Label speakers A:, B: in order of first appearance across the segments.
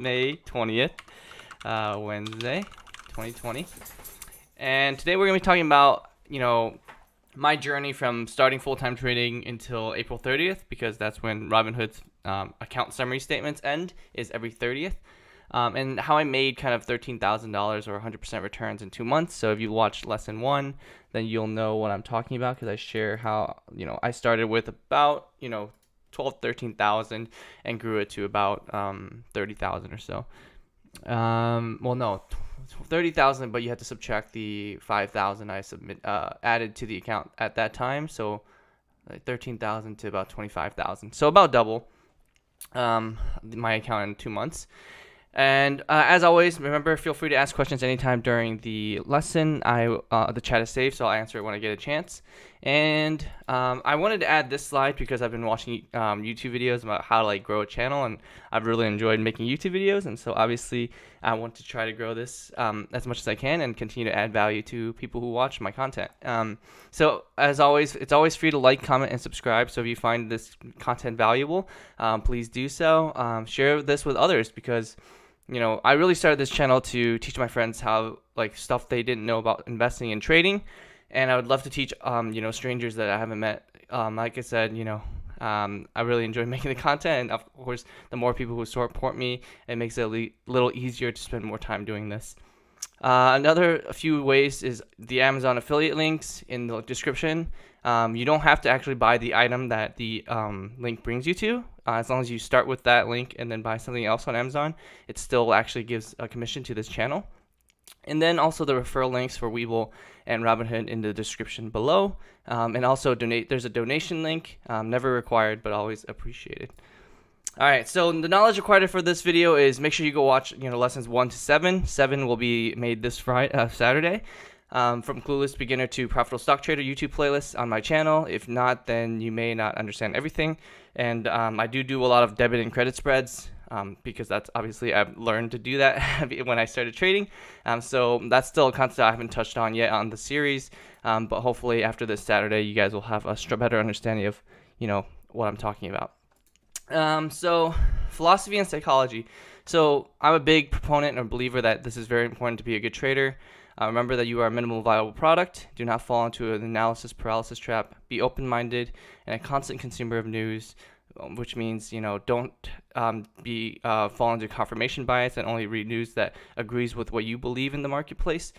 A: May 20th, Wednesday, 2020. And today we're going to be talking about, my journey from starting full-time trading until April 30th, because that's when Robinhood's account summary statements end, is every 30th. And how I made kind of $13,000 or 100% returns in 2 months. So if you watched lesson 1, then you'll know what I'm talking about, because I share how, I started with about, 12, 13,000 and grew it to about 30,000 or so. Well, no, 30,000, but you have to subtract the 5,000 I added to the account at that time. So like 13,000 to about 25,000. So about double my account in 2 months. And as always, remember, feel free to ask questions anytime during the lesson. The chat is safe, so I'll answer it when I get a chance. And I wanted to add this slide because I've been watching YouTube videos about how to grow a channel, and I've really enjoyed making YouTube videos. And so obviously, I want to try to grow this as much as I can and continue to add value to people who watch my content. So as always, it's always free to like, comment, and subscribe. So if you find this content valuable, please do so. Share this with others, because I really started this channel to teach my friends how stuff they didn't know about investing and trading, and I would love to teach strangers that I haven't met. Like I said, I really enjoy making the content, and of course, the more people who support me, it makes it a little easier to spend more time doing this. Another few ways is the Amazon affiliate links in the description. You don't have to actually buy the item that the link brings you to. As long as you start with that link and then buy something else on Amazon, it still actually gives a commission to this channel. And then also the referral links for Webull and Robinhood in the description below. And also there's a donation link, never required, but always appreciated. All right, so the knowledge required for this video is make sure you go watch lessons 1 to 7. 7 will be made this Saturday. From Clueless Beginner to Profitable Stock Trader YouTube playlist on my channel. If not, then you may not understand everything. And I do a lot of debit and credit spreads because that's obviously I've learned to do that when I started trading. So that's still a concept I haven't touched on yet on the series. But hopefully after this Saturday, you guys will have a better understanding of what I'm talking about. So philosophy and psychology. So I'm a big proponent or believer that this is very important to be a good trader. Remember that you are a minimal viable product. Do not fall into an analysis paralysis trap. Be open-minded and a constant consumer of news, which means don't fall into confirmation bias and only read news that agrees with what you believe in the marketplace.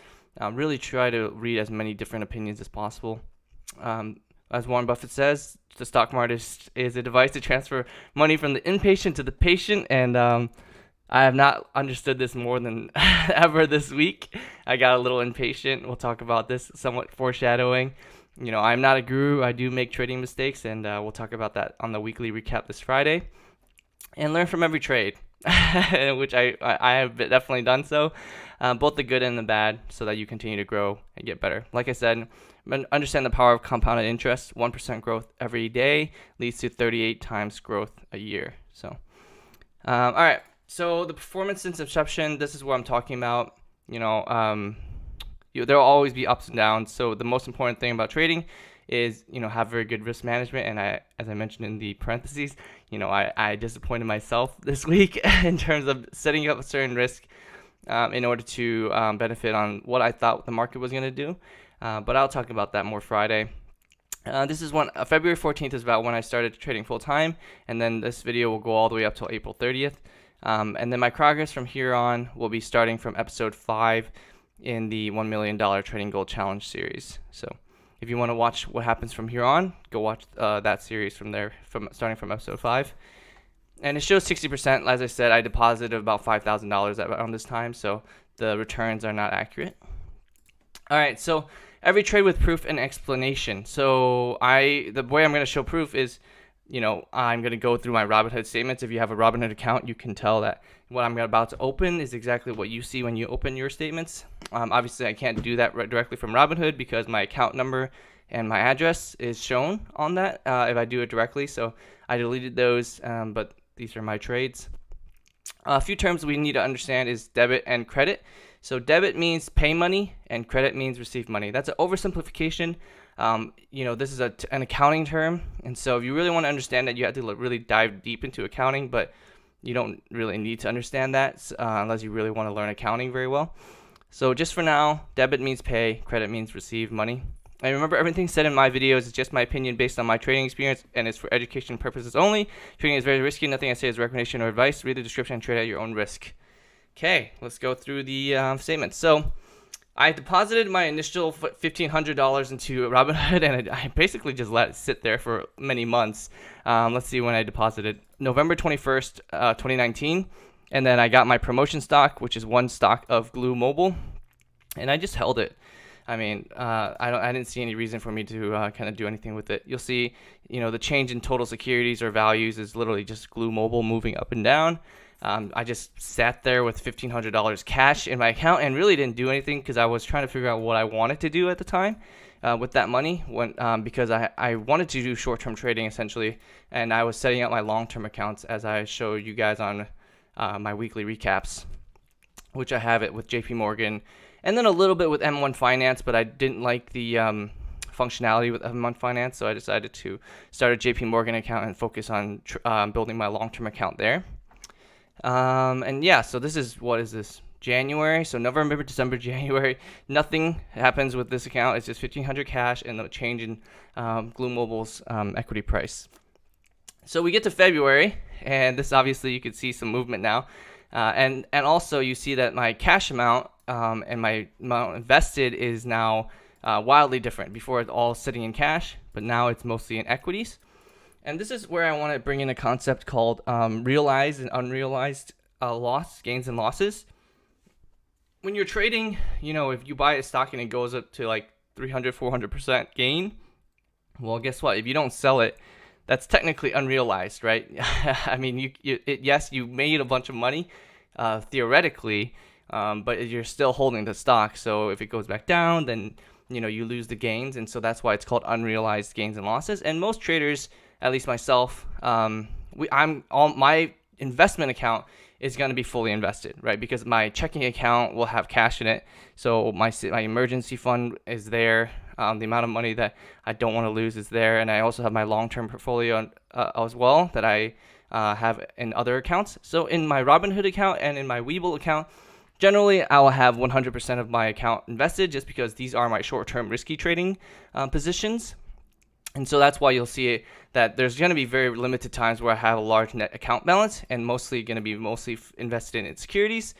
A: Really try to read as many different opinions as possible. As Warren Buffett says, the stock market is a device to transfer money from the impatient to the patient, and I have not understood this more than ever this week. I got a little impatient. We'll talk about this, somewhat foreshadowing. I'm not a guru. I do make trading mistakes, and we'll talk about that on the weekly recap this Friday. And learn from every trade, which I have definitely done so, both the good and the bad, so that you continue to grow and get better. Like I said, understand the power of compounded interest. 1% growth every day leads to 38 times growth a year. So, all right. So the performance since inception, this is what I'm talking about. There'll always be ups and downs. So the most important thing about trading is, have very good risk management. And as I mentioned in the parentheses, I disappointed myself this week in terms of setting up a certain risk in order to benefit on what I thought the market was going to do. But I'll talk about that more Friday. This is February 14th is about when I started trading full time. And then this video will go all the way up till April 30th. And then my progress from here on will be starting from episode 5 in the $1 Million Trading Gold Challenge series. So if you want to watch what happens from here on, go watch that series from there, starting from episode 5. And it shows 60%. As I said, I deposited about $5,000 around this time, so the returns are not accurate. All right, so every trade with proof and explanation. So the way I'm going to show proof is, I'm going to go through my Robinhood statements. If you have a Robinhood account, you can tell that what I'm about to open is exactly what you see when you open your statements. Obviously, I can't do that directly from Robinhood because my account number and my address is shown on that if I do it directly. So I deleted those, but these are my trades. A few terms we need to understand is debit and credit. So debit means pay money and credit means receive money. That's an oversimplification. This is an accounting term. And so if you really want to understand that, you have to really dive deep into accounting. But You don't really need to understand that unless you really want to learn accounting very well. So just for now, debit means pay, credit means receive money. And remember, everything said in my videos is just my opinion based on my trading experience and is for education purposes only. Trading is very risky. Nothing I say is recommendation or advice. Read the description and trade at your own risk. Okay, let's go through the statements. So I deposited my initial $1,500 into Robinhood, and I basically just let it sit there for many months. Let's see when I deposited. November 21st, 2019. And then I got my promotion stock, which is one stock of Glue Mobile, and I just held it. I mean, I didn't see any reason for me to kind of do anything with it. You'll see, the change in total securities or values is literally just Glue Mobile moving up and down. I just sat there with $1,500 cash in my account and really didn't do anything because I was trying to figure out what I wanted to do at the time with that money because I wanted to do short-term trading essentially, and I was setting up my long-term accounts as I show you guys on my weekly recaps, which I have it with JP Morgan and then a little bit with M1 Finance, but I didn't like the functionality with M1 Finance, so I decided to start a JP Morgan account and focus on building my long-term account there. And yeah, so this is, what is this? January. So November, December, January, nothing happens with this account. It's just $1,500 cash and the change in Glue Mobile's equity price. So we get to February, and this obviously you can see some movement now. And also you see that my cash amount and my amount invested is now wildly different. Before it's all sitting in cash, but now it's mostly in equities. And this is where I want to bring in a concept called realized and unrealized gains and losses. When you're trading, if you buy a stock and it goes up to like 300, 400% gain, well, guess what? If you don't sell it, that's technically unrealized, right? I mean, yes, you made a bunch of money theoretically, but you're still holding the stock. So if it goes back down, then you lose the gains, and so that's why it's called unrealized gains and losses. And most traders, at least myself, my investment account is going to be fully invested, right? Because my checking account will have cash in it, so my emergency fund is there. The amount of money that I don't want to lose is there, and I also have my long-term portfolio as well that I have in other accounts. So in my Robinhood account and in my Webull account, generally I will have 100% of my account invested, just because these are my short-term risky trading positions. And so that's why you'll see it, that there's going to be very limited times where I have a large net account balance, and mostly going to be invested in securities,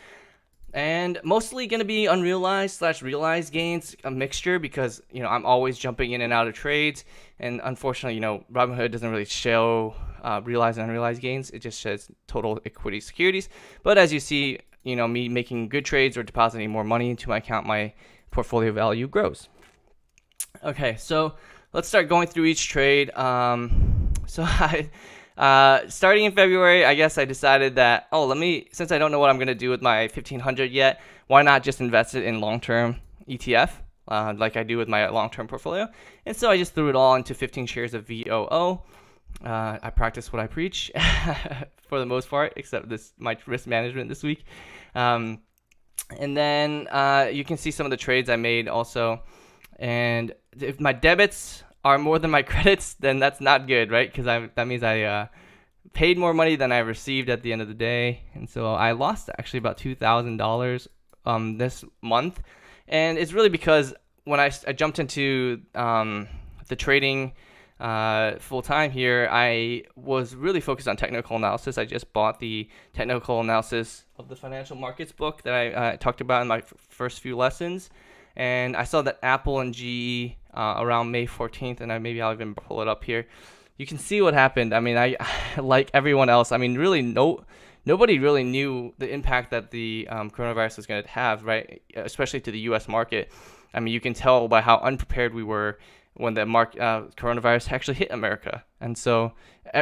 A: and mostly going to be unrealized/realized gains, a mixture, because I'm always jumping in and out of trades, and unfortunately Robinhood doesn't really show realized and unrealized gains. It just shows total equity securities. But as you see, me making good trades or depositing more money into my account, my portfolio value grows. Okay, so let's start going through each trade. So starting in February, I guess I decided that, since I don't know what I'm going to do with my 1,500 yet, why not just invest it in long-term ETF, like I do with my long-term portfolio. And so I just threw it all into 15 shares of VOO. I practice what I preach for the most part, except my risk management this week. And then you can see some of the trades I made also. And if my debits are more than my credits, then that's not good, right? Because that means I paid more money than I received at the end of the day. And so I lost actually about $2,000 this month. And it's really because when I jumped into the trading full time here, I was really focused on technical analysis. I just bought the technical analysis of the financial markets book that I talked about in my first few lessons. And I saw that Apple and GE around May 14th, and maybe I'll even pull it up here. You can see what happened. I mean, I like everyone else. I mean, really, nobody really knew the impact that the coronavirus was going to have, right? Especially to the U.S. market. I mean, you can tell by how unprepared we were when the coronavirus actually hit America, and so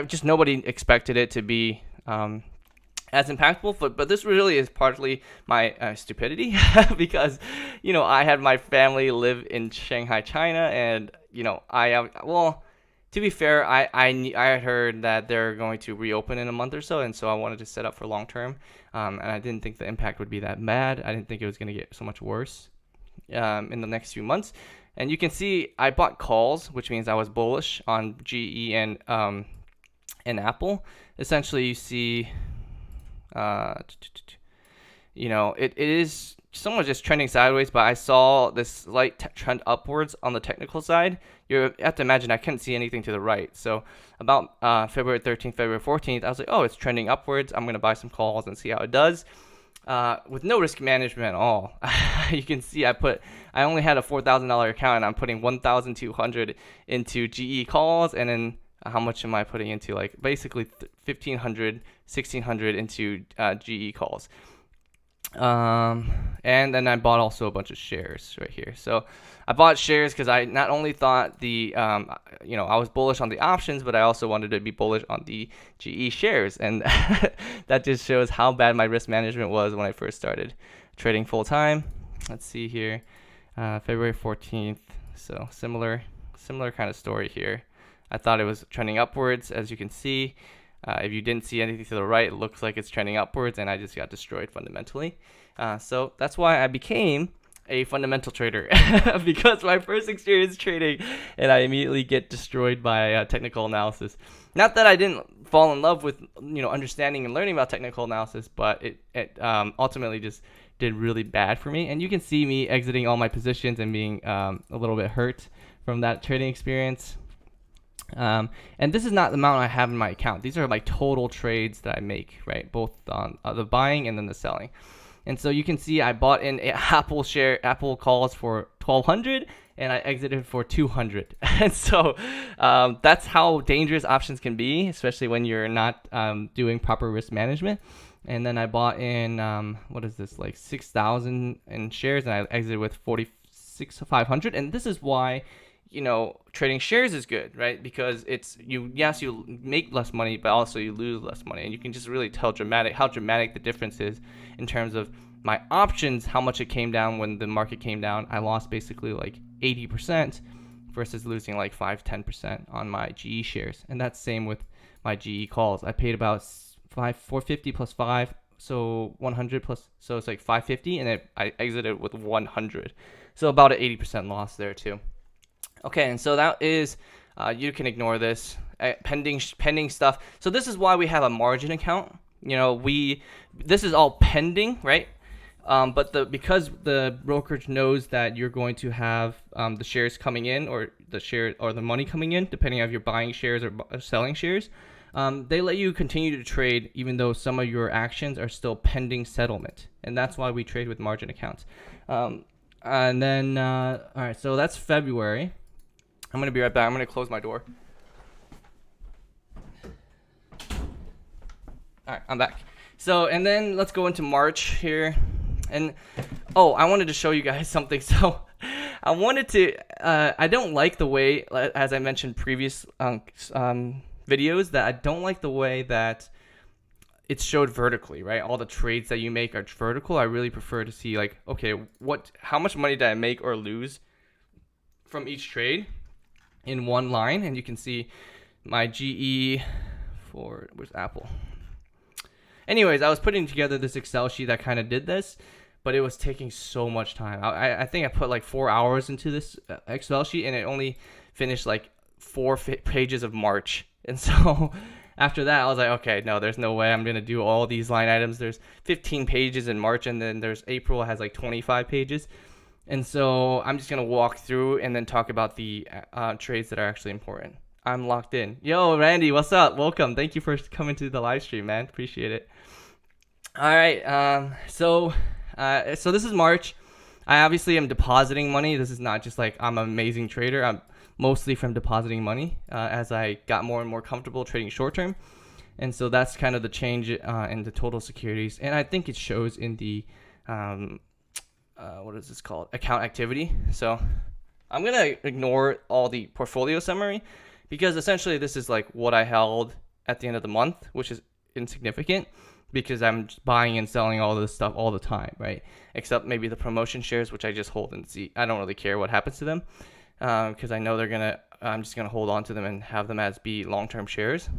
A: just nobody expected it to be as impactful. But this really is partly my stupidity because I had my family live in Shanghai, China, and to be fair, I had heard that they're going to reopen in a month or so, and so I wanted to set up for long term, and I didn't think the impact would be that bad. I didn't think it was going to get so much worse in the next few months. And you can see I bought calls, which means I was bullish on GE and Apple. Essentially, you see It is somewhat just trending sideways, but I saw this slight trend upwards on the technical side. You have to imagine I couldn't see anything to the right. So about February 13th, February 14th, I was like, oh, it's trending upwards. I'm going to buy some calls and see how it does. With no risk management at all. You can see I only had a $4,000 account, and I'm putting 1,200 into GE calls, and then how much am I putting into, like, basically 1,500, 1,600 into GE calls. And then I bought also a bunch of shares right here. So I bought shares because I not only thought I was bullish on the options, but I also wanted to be bullish on the GE shares. And that just shows how bad my risk management was when I first started trading full time. Let's see here, February 14th. So similar kind of story here. I thought it was trending upwards, as you can see. If you didn't see anything to the right, it looks like it's trending upwards, and I just got destroyed fundamentally. So that's why I became a fundamental trader, because my first experience trading, and I immediately get destroyed by technical analysis. Not that I didn't fall in love with understanding and learning about technical analysis, but it ultimately just did really bad for me. And you can see me exiting all my positions and being a little bit hurt from that trading experience. And this is not the amount I have in my account. These are my total trades that I make, right? Both on the buying and then the selling. And so you can see I bought in Apple calls for 1,200, and I exited for 200. And so that's how dangerous options can be, especially when you're not doing proper risk management. And then I bought in like 6,000 in shares, and I exited with 46,500. And this is why trading shares is good, right? Because you make less money, but also you lose less money. And you can just really tell how dramatic the difference is in terms of my options, how much it came down when the market came down. I lost basically like 80% versus losing like 5-10% on my GE shares. And that's same with my GE calls. I paid about $450 plus 5, so 100 plus, so it's like 550, and I exited with 100. So about an 80% loss there too. Okay, and so that is, you can ignore this, pending stuff. So this is why we have a margin account. This is all pending, right? But because the brokerage knows that you're going to have the shares coming in, or the money coming in, depending on if you're buying shares or selling shares, they let you continue to trade even though some of your actions are still pending settlement, and that's why we trade with margin accounts. And then, all right, so that's February. I'm going to be right back. I'm going to close my door. All right, I'm back. So, and then let's go into March here. And, I wanted to show you guys something. So, I wanted to, I don't like the way, as I mentioned previous videos, that I don't like the way that it's showed vertically, right? All the trades that you make are vertical. I really prefer to see, like, okay, how much money did I make or lose from each trade in one line. And you can see my GE where's Apple? Anyways, I was putting together this Excel sheet that kind of did this, but it was taking so much time. I think I put like 4 hours into this Excel sheet, and it only finished like 4 pages of March. And so after that, I was like, okay, no, there's no way I'm going to do all these line items. There's 15 pages in March, and then there's April has like 25 pages. And so I'm just going to walk through and then talk about the trades that are actually important. I'm locked in. Yo, Randy, what's up? Welcome. Thank you for coming to the live stream, man. Appreciate it. All right. So this is March. I obviously am depositing money. This is not just like I'm an amazing trader. I'm mostly from depositing money as I got more and more comfortable trading short term. And so that's kind of the change in the total securities. And I think it shows in the what is this called? Account activity. So I'm going to ignore all the portfolio summary because essentially this is like what I held at the end of the month, which is insignificant because I'm just buying and selling all this stuff all the time, right? Except maybe the promotion shares, which I just hold and see. I don't really care what happens to them because I know I'm just going to hold on to them and have them as be long-term shares.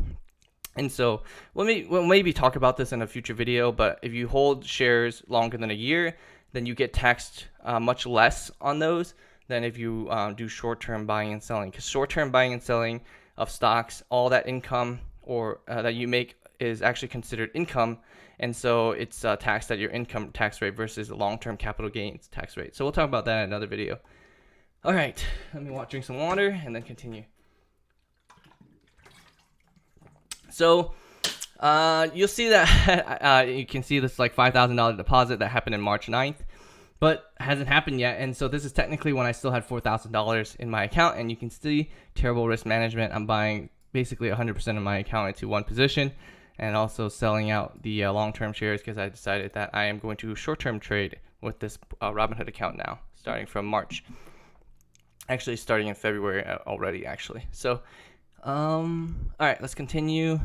A: And so we'll maybe talk about this in a future video, but if you hold shares longer than a year, then you get taxed much less on those than if you do short-term buying and selling. Because short-term buying and selling of stocks, all that income or that you make is actually considered income, and so it's taxed at your income tax rate versus the long-term capital gains tax rate. So we'll talk about that in another video. All right, let me drink some water and then continue. So you'll see that you can see this like $5,000 deposit that happened in March 9th, but hasn't happened yet. And so this is technically when I still had $4,000 in my account, and you can see terrible risk management. I'm buying basically 100% of my account into one position, and also selling out the long-term shares because I decided that I am going to short-term trade with this Robinhood account now, starting from March. Actually, starting in February already, actually. So, all right, let's continue.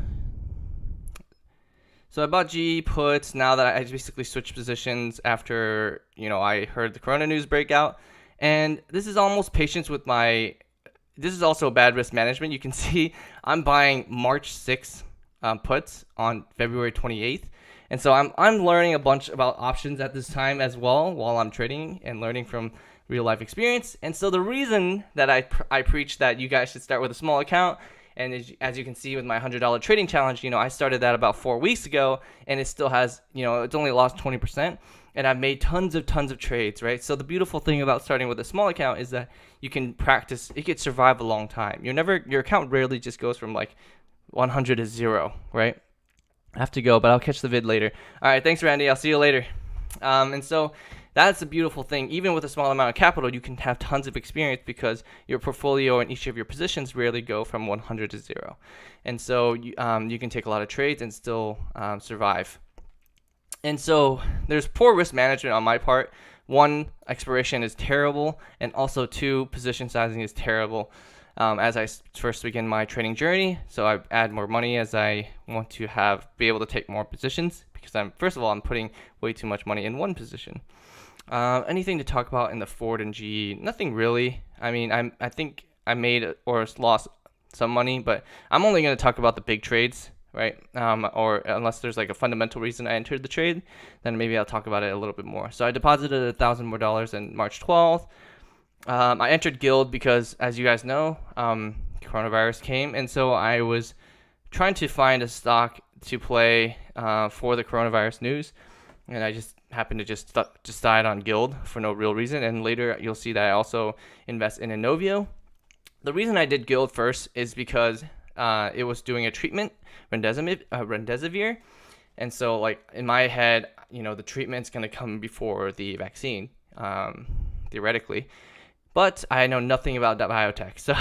A: So I bought GE puts now that I basically switched positions after, I heard the Corona news breakout. And this is almost patience with this is also bad risk management. You can see I'm buying March 6th puts on February 28th. And so I'm learning a bunch about options at this time as well while I'm trading and learning from real life experience. And so the reason that I preach that you guys should start with a small account, and as you can see with my $100 trading challenge, I started that about 4 weeks ago, and it still has, it's only lost 20%, and I've made tons of trades, right? So the beautiful thing about starting with a small account is that you can practice, it could survive a long time. Your account rarely just goes from like 100 to 0, right? I have to go, but I'll catch the vid later. All right, thanks, Randy. I'll see you later. And so that's the beautiful thing. Even with a small amount of capital, you can have tons of experience because your portfolio and each of your positions rarely go from 100 to 0. And so you can take a lot of trades and still survive. And so there's poor risk management on my part. 1, expiration is terrible, and also 2, position sizing is terrible. As I first begin my trading journey, so I add more money as I want to be able to take more positions, because first of all, I'm putting way too much money in one position. Anything to talk about in the Ford and GE? Nothing really. I mean, I think I made or lost some money, but I'm only going to talk about the big trades, right? Or unless there's like a fundamental reason I entered the trade, then maybe I'll talk about it a little bit more. So I deposited $1,000 more in March 12th. I entered Guild because, as you guys know, coronavirus came, and so I was trying to find a stock to play for the coronavirus news, and I just happened to just decide on Guild for no real reason. And later you'll see that I also invest in Inovio. The reason I did Guild first is because it was doing a treatment, remdesivir, and so like in my head, the treatment's gonna come before the vaccine, theoretically. But I know nothing about that biotech, so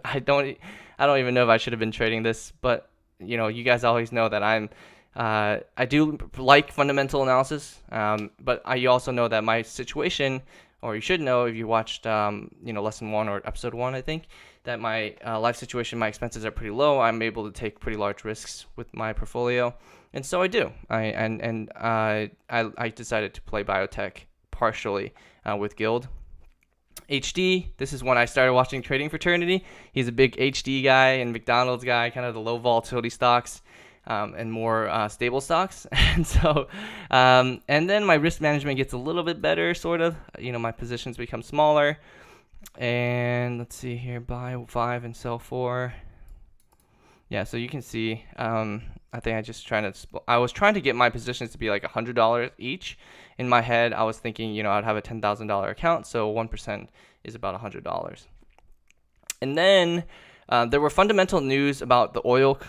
A: I don't even know if I should have been trading this. But you guys always know that I do like fundamental analysis. But you also know that my situation, or you should know if you watched lesson 1 or episode 1, I think, that my life situation, my expenses are pretty low. I'm able to take pretty large risks with my portfolio, and so I do. I decided to play biotech partially with Guild. HD, this is when I started watching Trading Fraternity. He's a big HD guy and McDonald's guy, kind of the low volatility stocks and more stable stocks. And so, and then my risk management gets a little bit better, sort of. My positions become smaller. And let's see here, buy 5 and sell 4. Yeah, so you can see, I think I was trying to get my positions to be like $100 each. In my head, I was thinking, I'd have a $10,000 account, so 1% is about $100. And then there were fundamental news about the oil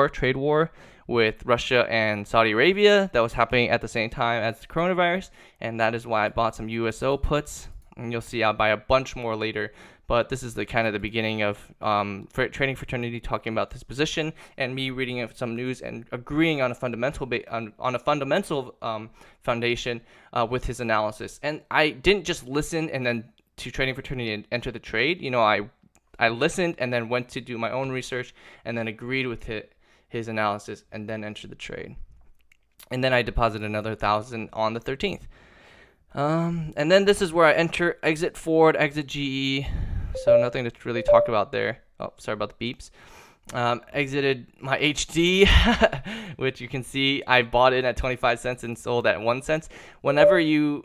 A: trade war with Russia and Saudi Arabia that was happening at the same time as the coronavirus, and that is why I bought some USO puts. And you'll see I'll buy a bunch more later. But this is the kind of the beginning of Trading Fraternity talking about this position, and me reading some news and agreeing on a fundamental foundation with his analysis. And I didn't just listen and then to Trading Fraternity and enter the trade. I listened and then went to do my own research and then agreed with his analysis and then entered the trade. And then I deposited another $1,000 on the 13th. And then this is where I exit Ford, exit GE. So nothing to really talk about there. Oh, sorry about the beeps. Exited my HD, which you can see I bought it at 25 cents and sold at 1 cent. Whenever you,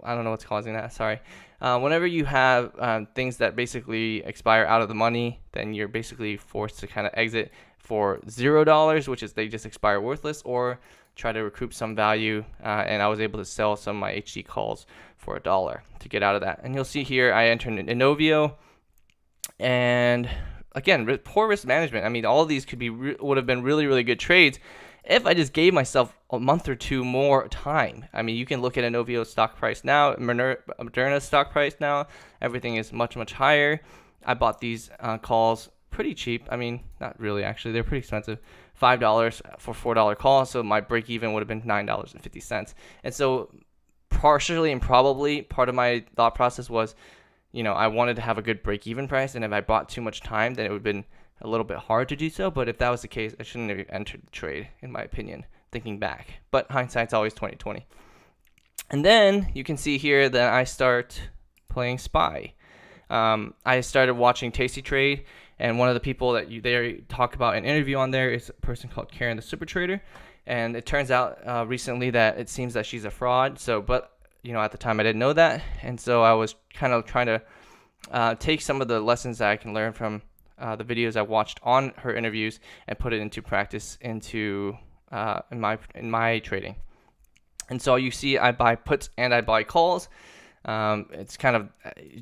A: I don't know what's causing that. Sorry. Whenever you have things that basically expire out of the money, then you're basically forced to kind of exit for $0, which is they just expire worthless, or try to recoup some value. And I was able to sell some of my HD calls for $1 to get out of that. And you'll see here I entered in Inovio, and again, poor risk management. I mean, all of these would have been really, really good trades if I just gave myself a month or two more time. I mean, you can look at Inovio's stock price now, Moderna's stock price now. Everything is much, much higher. I bought these calls pretty cheap. I mean, not really, actually. They're pretty expensive. $5 for $4 call. So my break even would have been $9.50. And so partially and probably part of my thought process was, I wanted to have a good break even price. And if I bought too much time, then it would have been a little bit hard to do so. But if that was the case, I shouldn't have entered the trade, in my opinion, thinking back. But hindsight's always 20/20. And then you can see here that I start playing SPY. I started watching Tasty Trade, and one of the people that they talk about an interview on there is a person called Karen, the Super Trader. And it turns out recently that it seems that she's a fraud. But at the time I didn't know that, and so I was kind of trying to take some of the lessons that I can learn from the videos I watched on her interviews and put it into practice in my trading. And so you see I buy puts and I buy calls. It's kind of,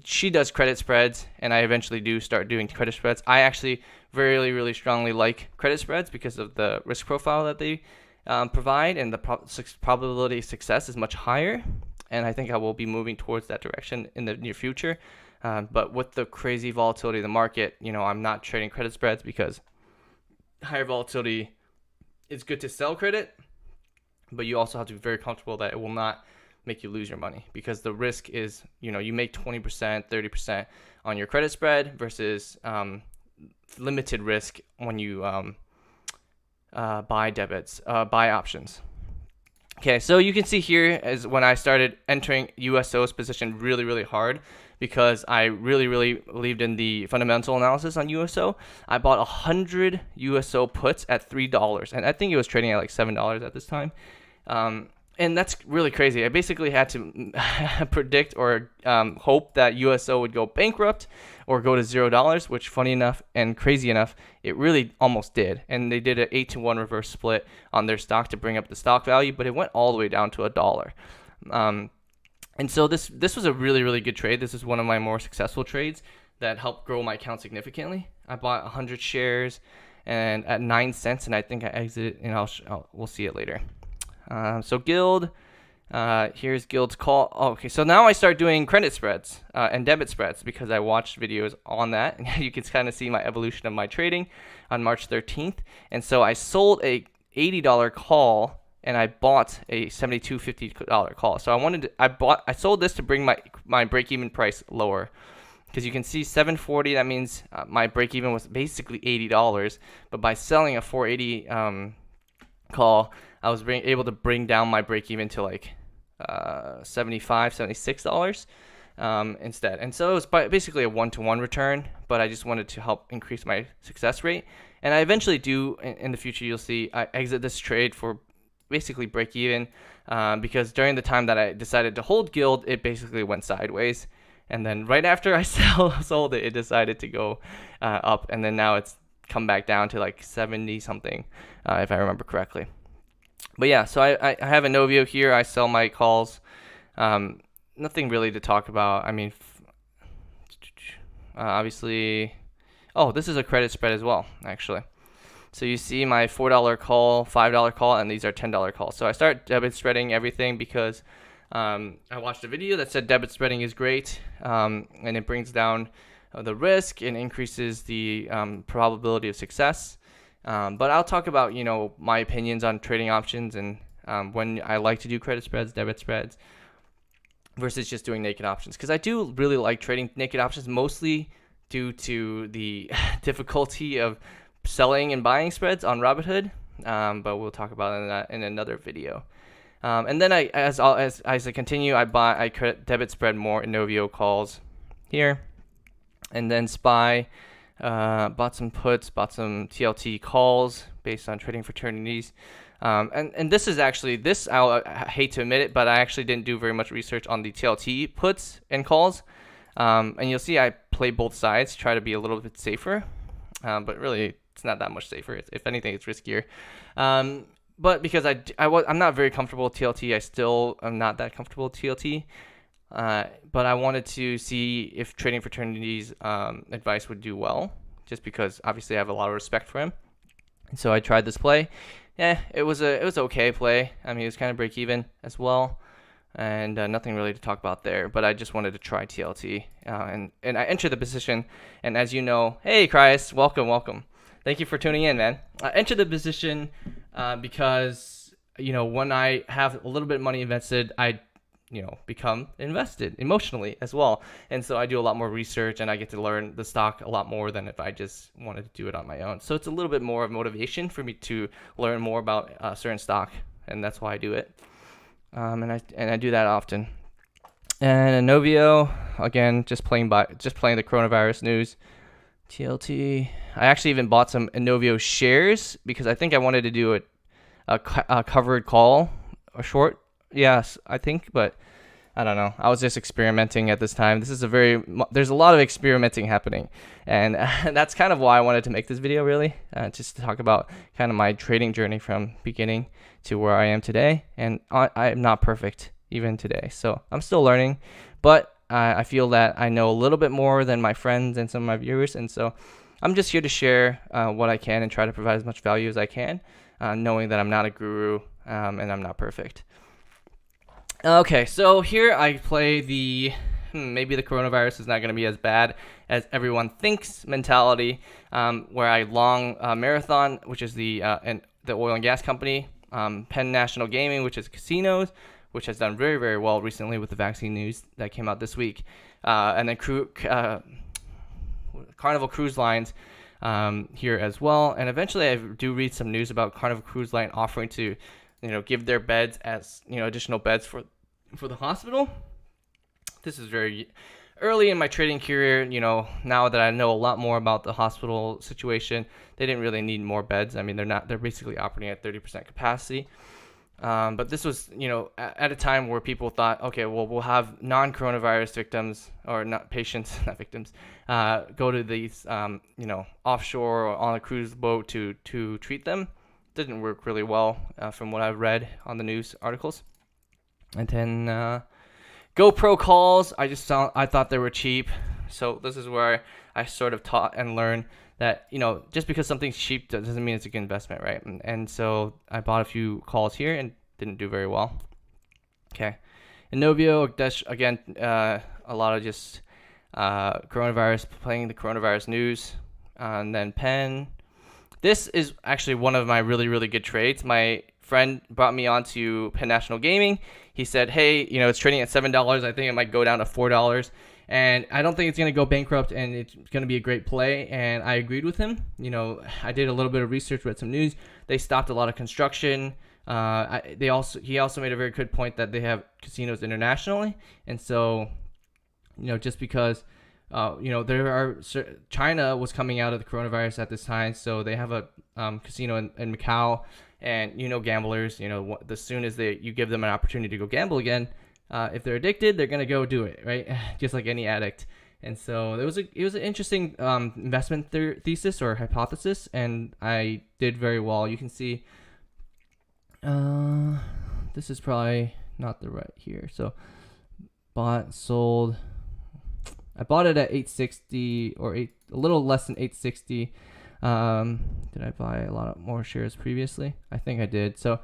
A: she does credit spreads, and I eventually do start doing credit spreads. I actually really, really strongly like credit spreads because of the risk profile that they provide, and the probability of success is much higher. And I think I will be moving towards that direction in the near future. But with the crazy volatility of the market, I'm not trading credit spreads because higher volatility is good to sell credit, but you also have to be very comfortable that it will not make you lose your money, because the risk is, you make 20%, 30% on your credit spread versus limited risk when you buy options. Okay, so you can see here is when I started entering USO's position really, really hard, because I really, really believed in the fundamental analysis on USO. I bought 100 USO puts at $3, and I think it was trading at like $7 at this time. And that's really crazy. I basically had to predict or hope that USO would go bankrupt or go to $0, which, funny enough and crazy enough, it really almost did. And they did an 8-to-1 reverse split on their stock to bring up the stock value, but it went all the way down to $1. And so this was a really, really good trade. This is one of my more successful trades that helped grow my account significantly. I bought 100 shares and at 9 cents, and I think I exited, and we'll see it later. So Guild, here's Guild's call. Oh, okay, so now I start doing credit spreads and debit spreads because I watched videos on that. And you can kind of see my evolution of my trading on March 13th. And so I sold a $80 call and I bought a $72.50 call. So I sold this to bring my break-even price lower. Because you can see $7.40, that means my break-even was basically $80. But by selling a $4.80 call, I was able to bring down my break-even to like $75, $76 instead. And so it was basically a one-to-one return, but I just wanted to help increase my success rate. And I eventually do, in the future, you'll see, I exit this trade for basically break-even because during the time that I decided to hold Guild, it basically went sideways. And then right after I sold it, it decided to go up. And then now it's come back down to like 70 something, if I remember correctly. But yeah, so I have a Inovio here. I sell my calls. Nothing really to talk about. I mean, obviously, this is a credit spread as well, actually. So you see my $4 call, $5 call, and these are $10 calls. So I start debit spreading everything because I watched a video that said debit spreading is great, and it brings down the risk and increases the probability of success. But I'll talk about, my opinions on trading options and when I like to do credit spreads, debit spreads, versus just doing naked options. Because I do really like trading naked options, mostly due to the difficulty of selling and buying spreads on Robinhood. But we'll talk about that in another video. And then as I continue, I debit spread more Inovio calls here, and then SPY. Bought some puts, bought some TLT calls based on trading fraternities. And this is actually I hate to admit it, but I actually didn't do very much research on the TLT puts and calls. And you'll see I play both sides, try to be a little bit safer, but really it's not that much safer. If anything, it's riskier. But because I'm not very comfortable with TLT, I still am not that comfortable with TLT. But I wanted to see if Trading Fraternity's advice would do well, just because obviously I have a lot of respect for him. And so I tried this play. Yeah, it was okay play. I mean, it was kind of break even as well, and nothing really to talk about there. But I just wanted to try TLT, and I entered the position. And as you know, hey Chris, welcome. Thank you for tuning in, man. I entered the position because when I have a little bit of money invested, I become invested emotionally as well. And so I do a lot more research and I get to learn the stock a lot more than if I just wanted to do it on my own. So it's a little bit more of motivation for me to learn more about a certain stock, and that's why I do it. And I do that often. And Inovio, again, just playing the coronavirus news. TLT. I actually even bought some Inovio shares because I think I wanted to do a covered call, a short. Yes, I think, but I don't know. I was just experimenting at this time. There's a lot of experimenting happening, and that's kind of why I wanted to make this video, really, just to talk about kind of my trading journey from beginning to where I am today. And I am not perfect even today, so I'm still learning, but I feel that I know a little bit more than my friends and some of my viewers, and so I'm just here to share what I can and try to provide as much value as I can, knowing that I'm not a guru and I'm not perfect. Okay, so here I play maybe the coronavirus is not going to be as bad as everyone thinks mentality, where I long Marathon, which is the oil and gas company, Penn National Gaming, which is casinos, which has done very, very well recently with the vaccine news that came out this week, and then Carnival Cruise Lines here as well. And eventually I do read some news about Carnival Cruise Line offering to give their beds as additional beds for the hospital. This is very early in my trading career. Now that I know a lot more about the hospital situation, they didn't really need more beds. I mean, they're basically operating at 30% capacity. But this was at a time where people thought, okay, well, we'll have non-coronavirus victims, or not patients, not victims, go to these offshore or on a cruise boat to treat them. Didn't work really well from what I've read on the news articles. And then GoPro calls, I thought they were cheap. So this is where I sort of taught and learned that just because something's cheap doesn't mean it's a good investment, right? And so I bought a few calls here and didn't do very well. Okay, Inovio, again, a lot of just coronavirus, playing the coronavirus news, and then Penn. This is actually one of my really, really good trades. My friend brought me onto Penn National Gaming. He said, hey, it's trading at $7. I think it might go down to $4. And I don't think it's going to go bankrupt, and it's going to be a great play. And I agreed with him. I did a little bit of research, read some news. They stopped a lot of construction. He also made a very good point that they have casinos internationally. And so, just because China was coming out of the coronavirus at this time, so they have a casino in Macau, and gamblers, as soon as you give them an opportunity to go gamble again, if they're addicted, they're gonna go do it, right? Just like any addict. And so it was an interesting investment thesis or hypothesis, and I did very well. You can see, this is probably not the right here. So bought, sold. I bought it at 860 or a little less than 860. Did I buy a lot more shares previously? I think I did. So,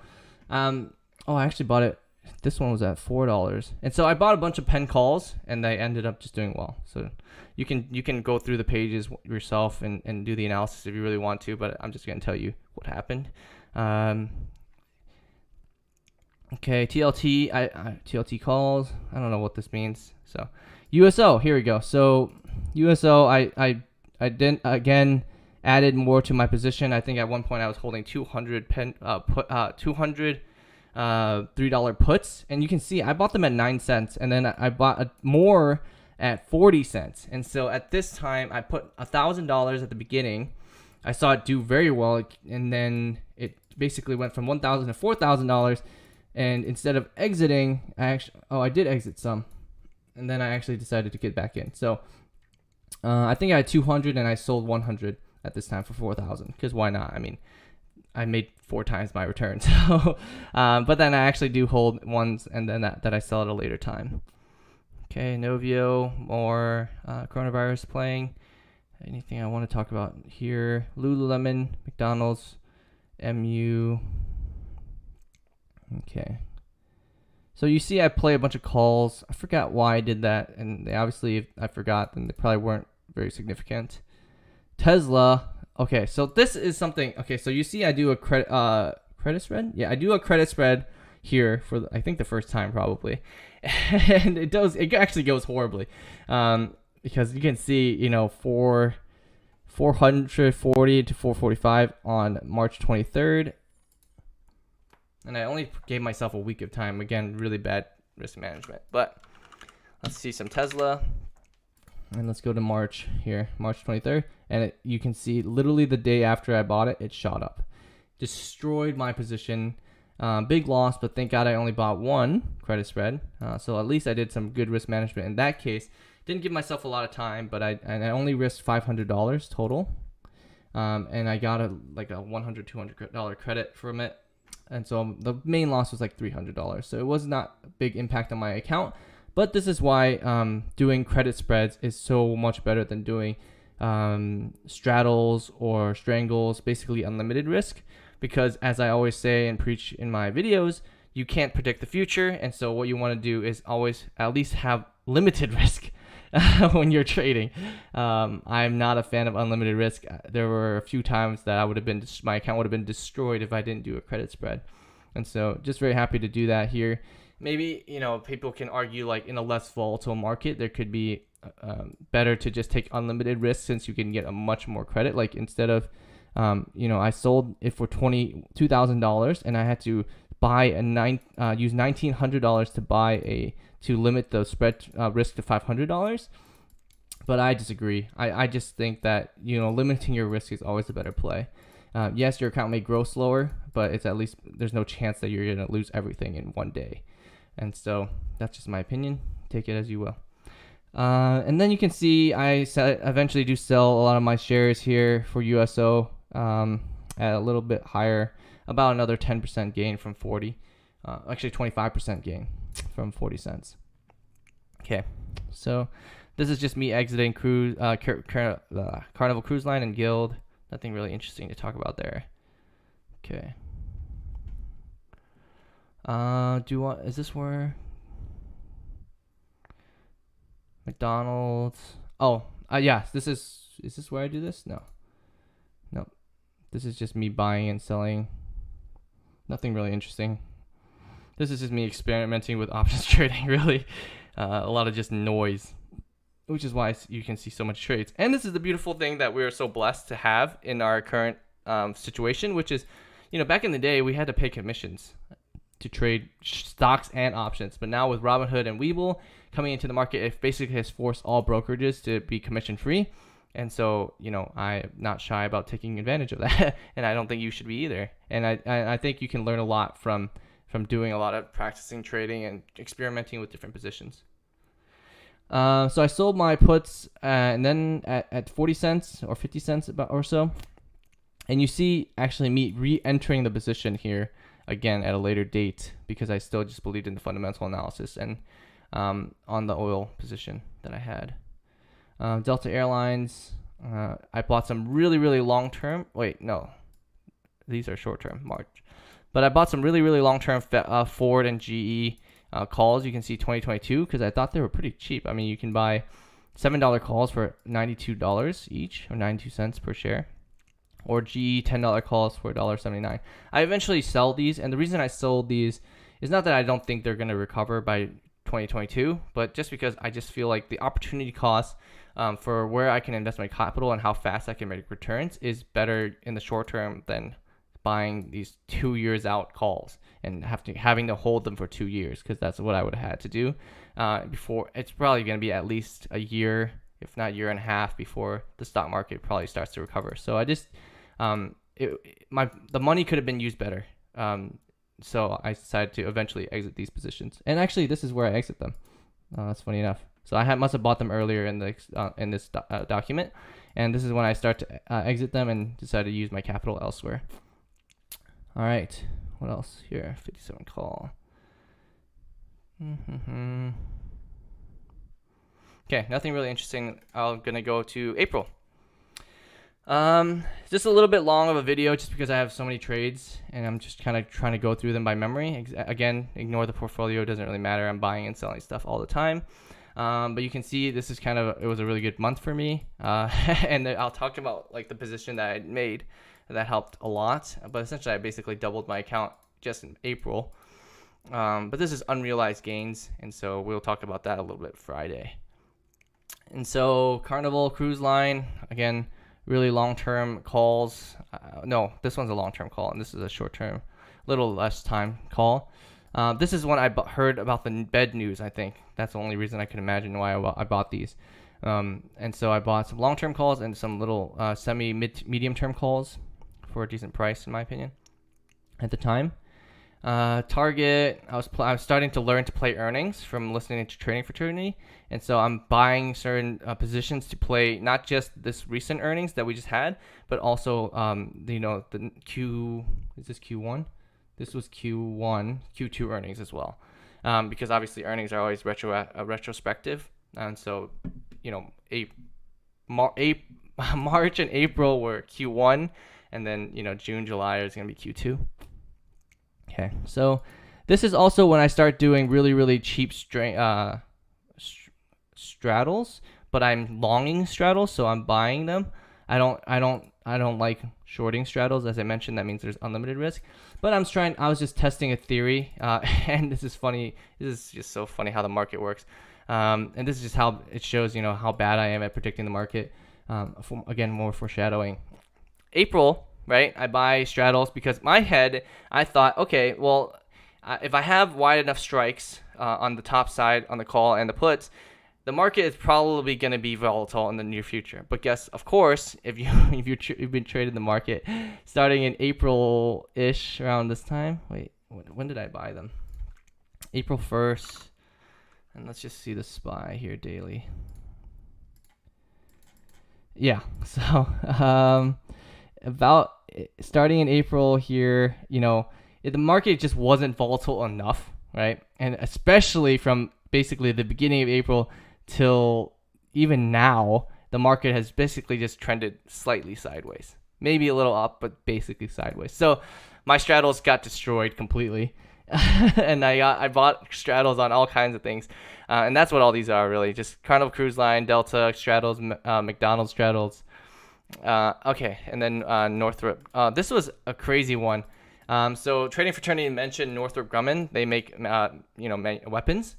A: I actually bought it. This one was at $4, and so I bought a bunch of Penn calls, and they ended up just doing well. So you can go through the pages yourself and do the analysis if you really want to, but I'm just going to tell you what happened. Okay, TLT, TLT calls. I don't know what this means. So USO, here we go. So USO, I didn't again added more to my position. I think at one point I was holding 200 $200 $3 puts, and you can see I bought them at 9 cents, and then I bought more at 40 cents. And so at this time I put $1,000 at the beginning. I saw it do very well, and then it
B: basically went from $1,000 to $4,000. And instead of exiting, I did exit some, and then I actually decided to get back in. So I think I had 200 and I sold 100 at this time for 4,000, because why not? I mean, I made 4 times my return. So, but then I actually do hold ones, and then that I sell at a later time. Okay, Novio, more coronavirus playing. Anything I want to talk about here? Lululemon, McDonald's, MU. Okay. So you see I play a bunch of calls. I forgot why I did that, and obviously if I forgot, then they probably weren't very significant. Tesla. Okay, so this is something. Okay, so you see I do a credit spread? Yeah, I do a credit spread here for I think the first time probably. And it actually goes horribly. Because you can see, 440 to 445 on March 23rd. And I only gave myself a week of time. Again, really bad risk management. But let's see some Tesla. And let's go to March here, March 23rd. And you can see literally the day after I bought it, it shot up. Destroyed my position. Big loss, but thank God I only bought one credit spread. So at least I did some good risk management in that case. Didn't give myself a lot of time, but I only risked $500 total. And I got a $100, $200 credit from it. And so the main loss was like $300. So it was not a big impact on my account. But this is why doing credit spreads is so much better than doing straddles or strangles, basically unlimited risk. Because as I always say and preach in my videos, you can't predict the future. And so what you want to do is always at least have limited risk when you're trading. I'm not a fan of unlimited risk. There were a few times that my account would have been destroyed if I didn't do a credit spread. And so just very happy to do that here. Maybe, people can argue like in a less volatile market, there could be better to just take unlimited risk since you can get a much more credit. Like instead of, I sold it for $2,000 and I had to buy use $1,900 to limit the spread risk to $500. But I disagree. I just think that, limiting your risk is always a better play. Yes, your account may grow slower, but it's at least there's no chance that you're going to lose everything in one day. And so that's just my opinion. Take it as you will. And then you can see I eventually do sell a lot of my shares here for USO at a little bit higher, about another 10% gain from 40. Actually 25% gain from 40 cents. Okay, so this is just me exiting Carnival Cruise Line and Guild. Nothing really interesting to talk about there. Okay. Is this where McDonald's? Oh, yeah. Is this where I do this? No. This is just me buying and selling. Nothing really interesting. This is just me experimenting with options trading, really. A lot of just noise, which is why you can see so much trades. And this is the beautiful thing that we are so blessed to have in our current situation, which is, back in the day, we had to pay commissions to trade stocks and options. But now with Robinhood and Webull coming into the market, it basically has forced all brokerages to be commission free. And so, I'm not shy about taking advantage of that. And I don't think you should be either. And I think you can learn a lot from doing a lot of practicing trading and experimenting with different positions. So I sold my puts and then at 40 cents or 50 cents or so. And you see actually me re-entering the position here again at a later date because I still just believed in the fundamental analysis and on the oil position that I had. Delta Airlines, I bought some really, really long-term. Wait, no. These are short-term, March. But I bought some really, really long-term Ford and GE calls. You can see 2022 because I thought they were pretty cheap. I mean, you can buy $7 calls for $92 each or 92 cents per share. Or GE $10 calls for $1.79. I eventually sell these, and the reason I sold these is not that I don't think they're going to recover by 2022, but just because I just feel like the opportunity cost for where I can invest my capital and how fast I can make returns is better in the short term than buying these 2 years out calls and having to hold them for 2 years, because that's what I would have had to do before. It's probably going to be at least a year, if not a year and a half, before the stock market probably starts to recover. So I just the money could have been used better. So I decided to eventually exit these positions. And actually, this is where I exit them. That's funny enough. So I must have bought them earlier in this document, and this is when I start to exit them and decide to use my capital elsewhere. All right, what else here? 57 call. Okay, nothing really interesting. I'm gonna go to April. Just a little bit long of a video just because I have so many trades and I'm just kind of trying to go through them by memory. Again, ignore the portfolio, it doesn't really matter. I'm buying and selling stuff all the time. But you can see this is it was a really good month for me. And I'll talk about like the position that I made that helped a lot. But essentially I basically doubled my account just in April. But this is unrealized gains. And so we'll talk about that a little bit Friday. And so Carnival Cruise Line, again, really long-term calls. No, this one's a long-term call, and this is a short-term, little less time call. This is when I heard about the bed news, I think. That's the only reason I can imagine why I bought these. And so I bought some long-term calls and some little medium-term calls for a decent price, in my opinion, at the time. Target, I was starting to learn to play earnings from listening to Trading Fraternity, and so I'm buying certain positions to play not just this recent earnings that we just had, but also the is this Q1? This was Q2 earnings as well, because obviously earnings are always retrospective, and so March and April were Q1, and then June, July is gonna be Q2. Okay, so this is also when I start doing really, really cheap straddles, but I'm longing straddles, so I'm buying them. I don't like shorting straddles. As I mentioned, that means there's unlimited risk. But I was just testing a theory, and this is funny. This is just so funny how the market works. And this is just how it shows, how bad I am at predicting the market. Again, more foreshadowing. April. Right, I buy straddles because my head, I thought, okay, well, if I have wide enough strikes on the top side on the call and the puts, the market is probably going to be volatile in the near future. But of course, if you've been trading the market starting in April-ish around this time. Wait, when did I buy them? April 1st, and let's just see the SPY here daily. Yeah, so about starting in April here, the market just wasn't volatile enough, right? And especially from basically the beginning of April till even now, the market has basically just trended slightly sideways. Maybe a little up, but basically sideways. So my straddles got destroyed completely. And I bought straddles on all kinds of things. And that's what all these are really. Just Carnival Cruise Line, Delta straddles, McDonald's straddles. Okay, and then Northrop. This was a crazy one. So Trading Fraternity mentioned Northrop Grumman. They make weapons,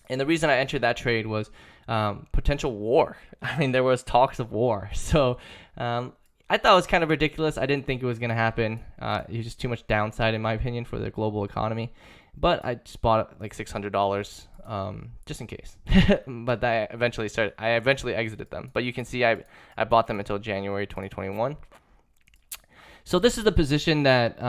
B: and the reason I entered that trade was potential war. I mean, there was talks of war. So I thought it was kind of ridiculous. I didn't think it was going to happen. It was just too much downside, in my opinion, for the global economy. But I just bought it like $600. Just in case. But I eventually exited them. But you can see I bought them until January 2021. So this is the position that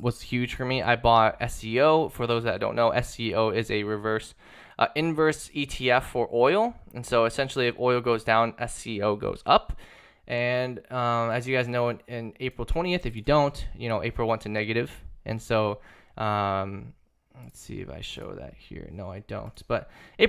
B: was huge for me. I bought SCO. For those that don't know, SCO is a inverse ETF for oil. And so essentially if oil goes down, SCO goes up. And as you guys know, in April 20th, if you don't, April went to negative. And so let's see if I show that here. No, I don't. But in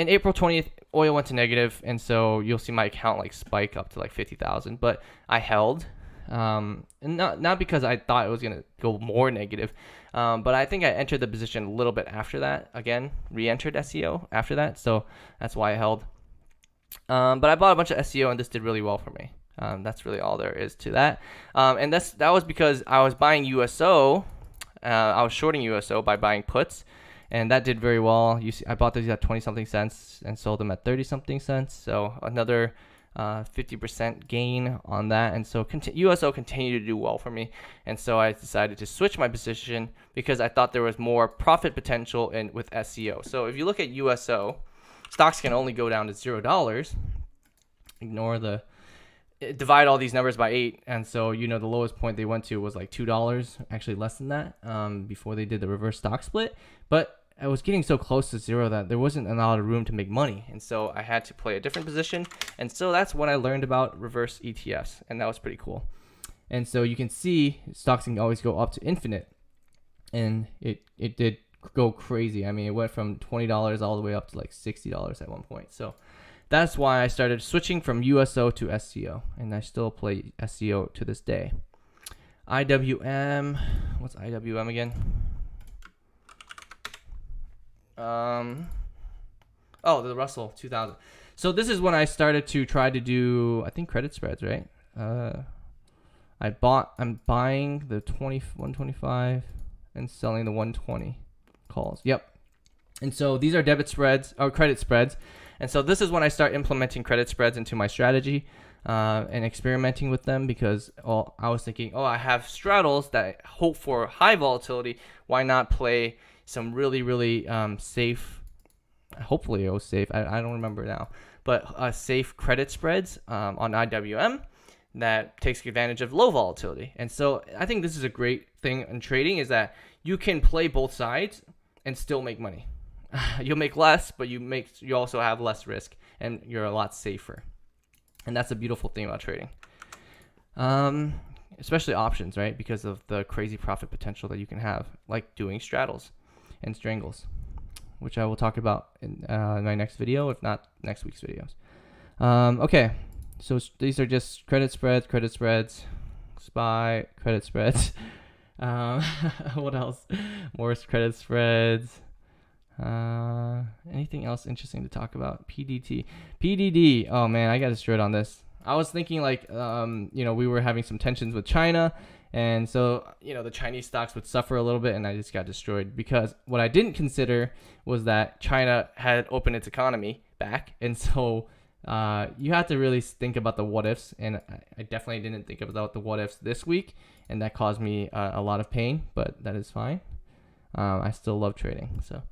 B: April 20th, oil went to negative, and so you'll see my account like spike up to like 50,000. But I held, and not because I thought it was gonna go more negative, but I think I entered the position a little bit after that. Again, re-entered SEO after that, so that's why I held. But I bought a bunch of SEO, and this did really well for me. That's really all there is to that. And that was because I was buying USO. I was shorting USO by buying puts, and that did very well. You see, I bought these at 20-something cents and sold them at 30-something cents, so another 50% gain on that. And so USO continued to do well for me, and so I decided to switch my position because I thought there was more profit potential with SEO. So if you look at USO, stocks can only go down to $0. Ignore the divide all these numbers by 8, and so the lowest point they went to was like $2, actually less than that, before they did the reverse stock split. But I was getting so close to zero that there wasn't a lot of room to make money, and so I had to play a different position. And so that's when I learned about reverse ETFs, and that was pretty cool. And so you can see stocks can always go up to infinite, and it did go crazy. I mean, it went from $20 all the way up to like $60 at one point. So that's why I started switching from USO to SCO, and I still play SCO to this day. IWM, what's IWM again? Oh, the Russell 2000. So this is when I started to try to do, I think, credit spreads, right? I'm buying the 125 and selling the 120 calls. Yep. And so these are debit spreads or credit spreads. And so this is when I start implementing credit spreads into my strategy and experimenting with them, because I was thinking, I have straddles that hope for high volatility. Why not play some really, really safe, hopefully it was safe, I don't remember now, but safe credit spreads on IWM that takes advantage of low volatility. And so I think this is a great thing in trading, is that you can play both sides and still make money. You'll make less, but you also have less risk, and you're a lot safer. And that's a beautiful thing about trading. Especially options, right? Because of the crazy profit potential that you can have, like doing straddles and strangles, which I will talk about in my next video, if not next week's videos. Okay, so these are just credit spreads, SPY, credit spreads. What else? More credit spreads. Anything else interesting to talk about? PDD. Oh man, I got destroyed on this. I was thinking like, we were having some tensions with China, and so the Chinese stocks would suffer a little bit, and I just got destroyed, because what I didn't consider was that China had opened its economy back, and so you have to really think about the what ifs, and I definitely didn't think about the what ifs this week, and that caused me a lot of pain, but that is fine. I still love trading, so.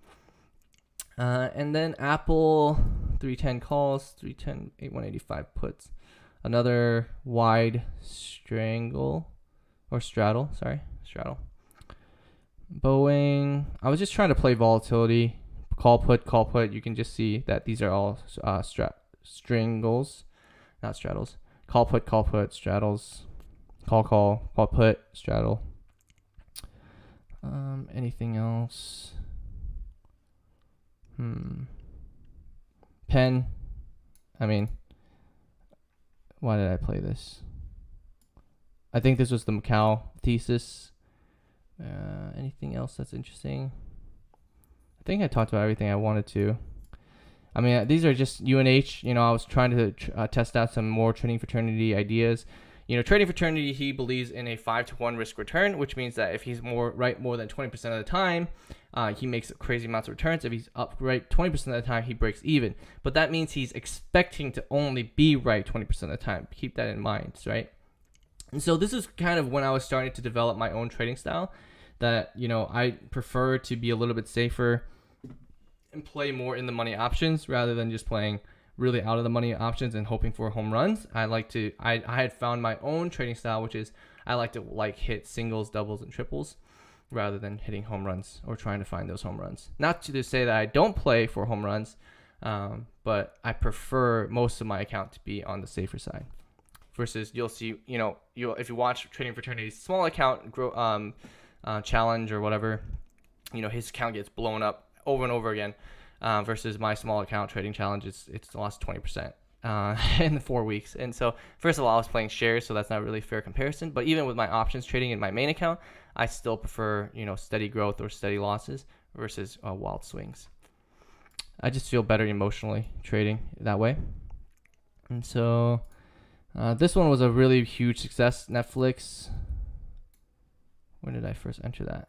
B: And then Apple 310 calls, 310 185 puts, another wide straddle. Boeing, I was just trying to play volatility, call put. You can just see that these are all strangles, not straddles. Call put, straddles, call put, straddle. Anything else? Pen. I mean, why did I play this? I think this was the Macau thesis. Anything else that's interesting? I think I talked about everything I wanted to. I mean, these are just UNH. I was trying to test out some more trading fraternity ideas. Trading fraternity, he believes in a 5-to-1 risk return, which means that if he's more than 20% of the time, he makes crazy amounts of returns. If he's up right 20% of the time, he breaks even. But that means he's expecting to only be right 20% of the time. Keep that in mind, right? And so this is kind of when I was starting to develop my own trading style, that I prefer to be a little bit safer and play more in the money options rather than just playing really out of the money options and hoping for home runs. I had found my own trading style, which is I like to hit singles, doubles, and triples rather than hitting home runs or trying to find those home runs. Not to say that I don't play for home runs, but I prefer most of my account to be on the safer side. Versus you'll see, if you watch Trading Fraternity's small account grow, challenge or whatever, his account gets blown up over and over again. Versus my small account trading challenge, it's lost 20% in the 4 weeks. And so, first of all, I was playing shares, so that's not really a fair comparison. But even with my options trading in my main account, I still prefer steady growth or steady losses versus wild swings. I just feel better emotionally trading that way. And so, this one was a really huge success. Netflix. When did I first enter that?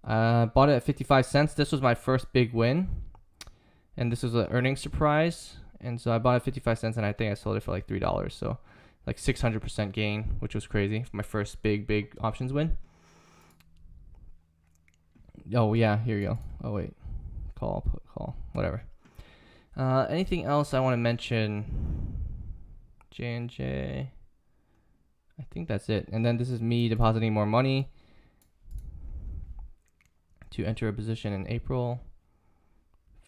B: Bought it at 55 cents. This was my first big win, and this was an earnings surprise. And so I bought it at 55 cents, and I think I sold it for like $3. So like 600% gain, which was crazy for my first big options win. Oh yeah, here you go. Oh wait, call, whatever. Anything else I want to mention? J&J. I think that's it. And then this is me depositing more money to enter a position in April.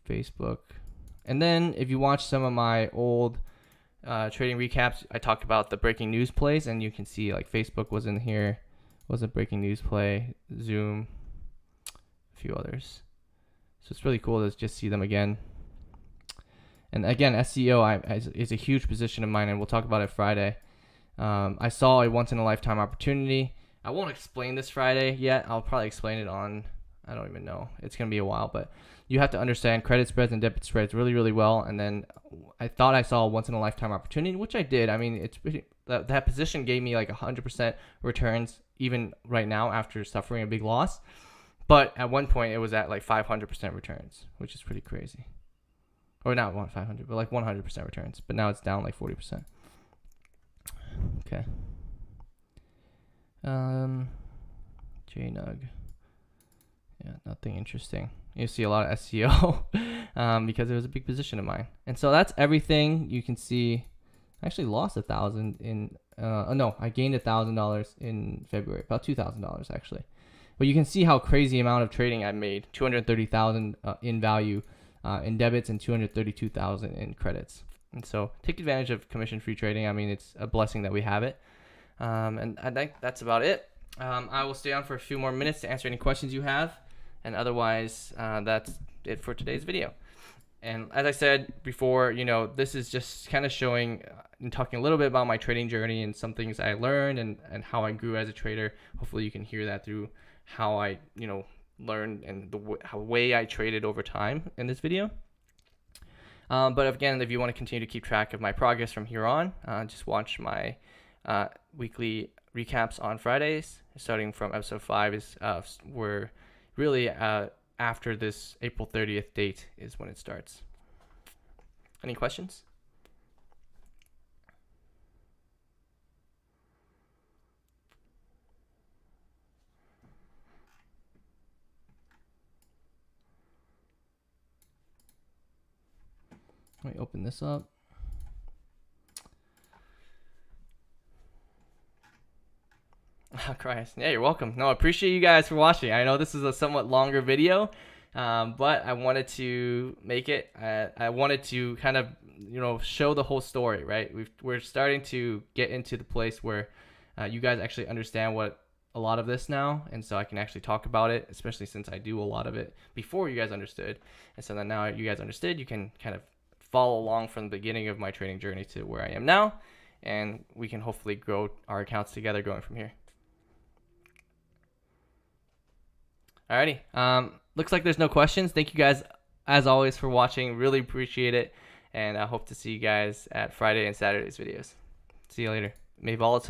B: Facebook. And then if you watch some of my old trading recaps, I talked about the breaking news plays, and you can see like Facebook was in here, was a breaking news play, Zoom, a few others. So it's really cool to just see them again. And again, SEO is a huge position of mine, and we'll talk about it Friday. I saw a once-in-a-lifetime opportunity. I won't explain this Friday yet. I'll probably explain it on, I don't even know. It's going to be a while, but you have to understand credit spreads and debit spreads really, really well. And then I thought I saw a once-in-a-lifetime opportunity, which I did. I mean, it's pretty, that position gave me like 100% returns even right now after suffering a big loss. But at one point, it was at like 500% returns, which is pretty crazy. Or not 500, but like 100% returns. But now it's down like 40%. Okay. JNUG. Yeah, nothing interesting. You see a lot of SEO because it was a big position of mine. And so that's everything. You can see I actually lost $1,000 in no, I gained $1,000 in February, about $2,000 actually. But you can see how crazy amount of trading I made. 230,000 in value in debits and 232,000 in credits. And so take advantage of commission-free trading. I mean, it's a blessing that we have it. And I think that's about it. I will stay on for a few more minutes to answer any questions you have. And otherwise, that's it for today's video. And as I said before, you know, this is just kind of showing and talking a little bit about my trading journey and some things I learned and how I grew as a trader. Hopefully you can hear that through how I, you know, learned and the way I traded over time in this video. But again, if you want to continue to keep track of my progress from here on, just watch my weekly recaps on Fridays, starting from episode 5 is where really after this April 30th date is when it starts. Any questions? Let me open this up. Oh, Christ. Yeah, you're welcome. No, I appreciate you guys for watching. I know this is a somewhat longer video, but I wanted to make it. I wanted to kind of, you know, show the whole story, right? We're starting to get into the place where you guys actually understand what a lot of this now, and so I can actually talk about it, especially since I do a lot of it before you guys understood. And so that now you guys understood, you can kind of follow along from the beginning of my trading journey to where I am now, and we can hopefully grow our accounts together going from here. Alrighty, looks like there's no questions. Thank you guys as always for watching. Really appreciate it, and I hope to see you guys at Friday and Saturday's videos. See you later. May volatility